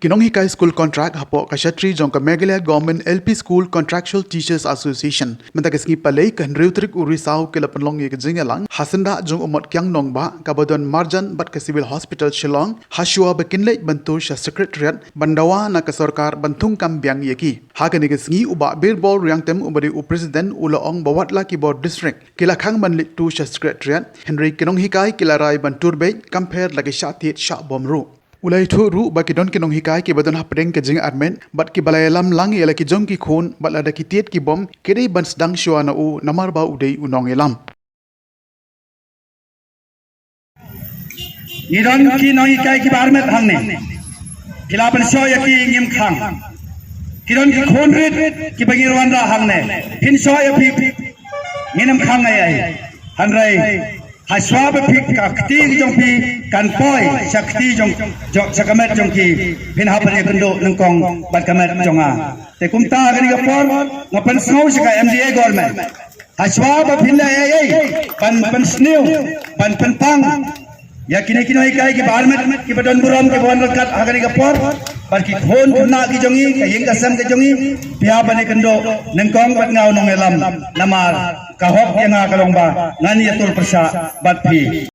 nonghikai school contract hapo kashatri jong ka Meghalaya Government LP School Contractual Teachers Association menta keski palei kan reutrik uri sau ke lapanlong ye jingalang hasanda jong umot kyang nongba kabadon marjan bat ke civil hospital Shillong hasua bekinlei bantu sha secretariat bandawa na ka sarkar bantung kam byang yeki hakani keski uba Birbol yang tem ubadi u president ulaong bawatla ki board district kila khang manlit tu sha secretariat Henry nonghikai kila rai bantur beit compare lagi shatit sha bomru ulai thu ru ba ki don ki nonghikai ki badon hapdeng ke jing admen bat ki balayalam lang ela ki jong ki khun bat la da ki tiet ki bom kedi bans dang shwa na u namar ba udei unong elam Nidon ki nonghikai ki barmet hangne kilaban so yaki ngim khang kidon ki khon rit ki bagirwan ra hangne phin so ya phi nginam khang ai hanrai haswa be phik ka kti jong pi kan poi sakti jong sakamet jong ki phin ha pan kendo nangkong bat kamet jong a te kumta gani ka por ngapan snow sika MDA government haswa be phin la ai pan snew pan pang ya kini kai ki barmet ki badon buram ki bon rakat agani ka por par ki khon na ki jongi ka yeng ka sam ka jongi pia bane kendo nangkong bat ngau nong elam namar ka hok yang kalong ba ngani atul persa bat phi